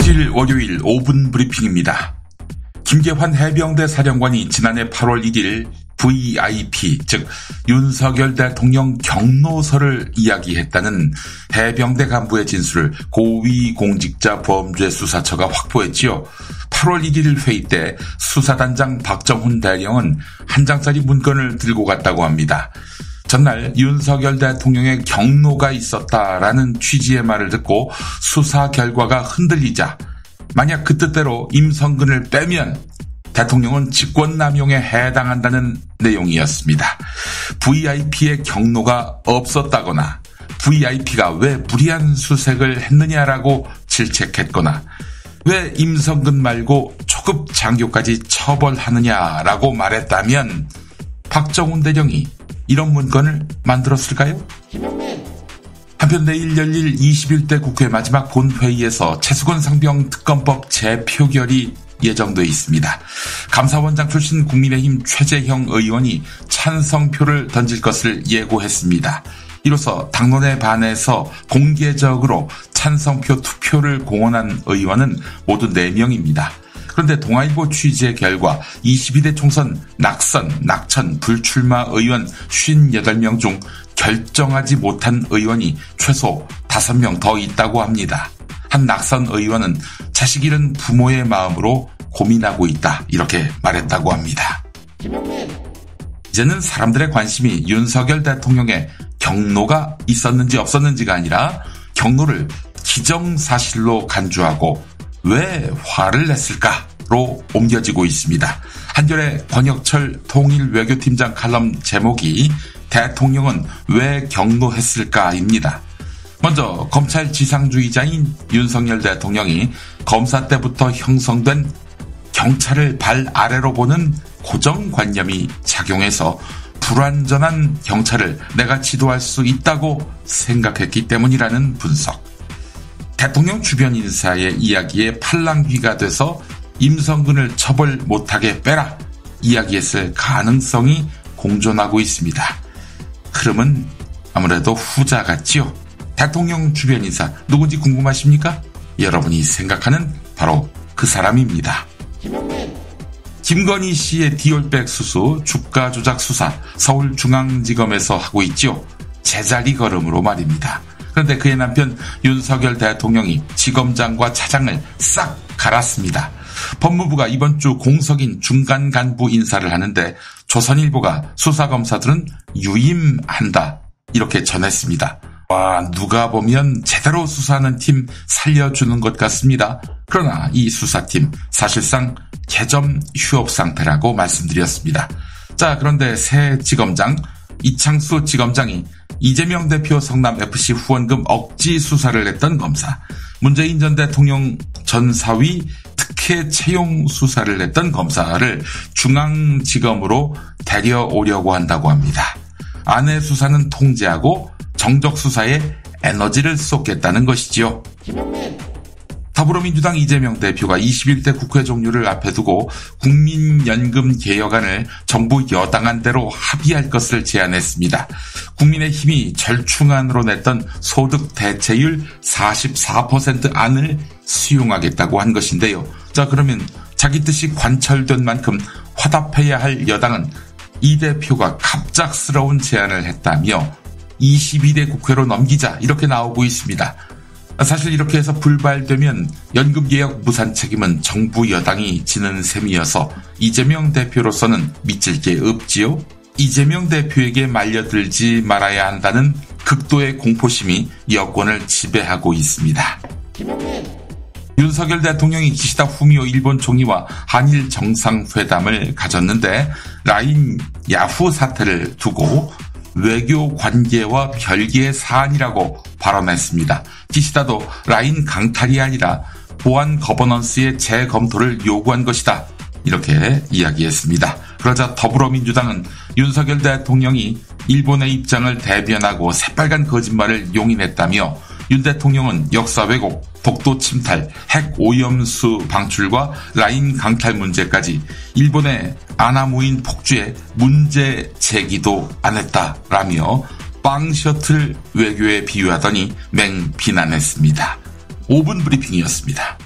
7일 월요일 5분 브리핑입니다. 김계환 해병대 사령관이 지난해 8월 1일 VIP, 즉 윤석열 대통령 경로서를 이야기했다는 해병대 간부의 진술을 고위공직자범죄수사처가 확보했지요. 8월 1일 회의 때 수사단장 박정훈 대령은 한 장짜리 문건을 들고 갔다고 합니다. 전날 윤석열 대통령의 경로가 있었다라는 취지의 말을 듣고 수사 결과가 흔들리자 만약 그 뜻대로 임성근을 빼면 대통령은 직권남용에 해당한다는 내용이었습니다. VIP의 경로가 없었다거나 VIP가 왜 무리한 수색을 했느냐라고 질책했거나 왜 임성근 말고 초급 장교까지 처벌하느냐라고 말했다면 박정훈 대령이 이런 문건을 만들었을까요? 한편 내일 열릴 21대 국회 마지막 본회의에서 최수건 상병 특검법 재표결이 예정돼 있습니다. 감사원장 출신 국민의힘 최재형 의원이 찬성표를 던질 것을 예고했습니다. 이로써 당론에 반해서 공개적으로 찬성표 투표를 공언한 의원은 모두 4명입니다. 그런데 동아일보 취재 결과 22대 총선 낙천, 불출마 의원 58명 중 결정하지 못한 의원이 최소 5명 더 있다고 합니다. 한 낙선 의원은 자식 잃은 부모의 마음으로 고민하고 있다, 이렇게 말했다고 합니다. 이제는 사람들의 관심이 윤석열 대통령의 경로가 있었는지 없었는지가 아니라 경로를 기정사실로 간주하고 왜 화를 냈을까로 옮겨지고 있습니다. 한겨레 권혁철 통일외교팀장 칼럼 제목이 대통령은 왜 경로했을까입니다. 먼저 검찰 지상주의자인 윤석열 대통령이 검사 때부터 형성된 경찰을 발 아래로 보는 고정관념이 작용해서 불완전한 경찰을 내가 지도할 수 있다고 생각했기 때문이라는 분석. 대통령 주변 인사의 이야기에 팔랑귀가 돼서 임성근을 처벌 못하게 빼라 이야기했을 가능성이 공존하고 있습니다. 흐름은 아무래도 후자 같지요. 대통령 주변 인사 누군지 궁금하십니까? 여러분이 생각하는 바로 그 사람입니다. 김건희 씨의 디올백 수수, 주가 조작 수사 서울중앙지검에서 하고 있지요. 제자리 걸음으로 말입니다. 그런데 그의 남편 윤석열 대통령이 지검장과 차장을 싹 갈았습니다. 법무부가 이번 주 공석인 중간 간부 인사를 하는데 조선일보가 수사검사들은 유임한다 이렇게 전했습니다. 와, 누가 보면 제대로 수사하는 팀 살려주는 것 같습니다. 그러나 이 수사팀 사실상 개점 휴업 상태라고 말씀드렸습니다. 자, 그런데 새 지검장 이창수 지검장이 이재명 대표 성남FC 후원금 억지 수사를 했던 검사, 문재인 전 대통령 전사위 특혜 채용 수사를 했던 검사를 중앙지검으로 데려오려고 한다고 합니다. 안내 수사는 통제하고 정적 수사에 에너지를 쏟겠다는 것이지요. 더불어민주당 이재명 대표가 21대 국회 종료를 앞에 두고 국민연금 개혁안을 정부 여당안 대로 합의할 것을 제안했습니다. 국민의힘이 절충안으로 냈던 소득 대체율 44% 안을 수용하겠다고 한 것인데요. 자, 그러면 자기 뜻이 관철된 만큼 화답해야 할 여당은 이 대표가 갑작스러운 제안을 했다며 22대 국회로 넘기자 이렇게 나오고 있습니다. 사실 이렇게 해서 불발되면 연금개혁 무산 책임은 정부 여당이 지는 셈이어서 이재명 대표로서는 미칠 게 없지요. 이재명 대표에게 말려들지 말아야 한다는 극도의 공포심이 여권을 지배하고 있습니다. 윤석열 대통령이 기시다 후미오 일본 총리와 한일 정상회담을 가졌는데 라인 야후 사태를 두고 외교 관계와 별개의 사안이라고 발언했습니다. 기시다도 라인 강탈이 아니라 보안 거버넌스의 재검토를 요구한 것이다, 이렇게 이야기했습니다. 그러자 더불어민주당은 윤석열 대통령이 일본의 입장을 대변하고 새빨간 거짓말을 용인했다며 윤 대통령은 역사 왜곡, 독도 침탈, 핵 오염수 방출과 라인 강탈 문제까지 일본의 아나무인 폭주에 문제 제기도 안 했다라며 빵 셔틀 외교에 비유하더니 맹비난했습니다. 5분 브리핑이었습니다.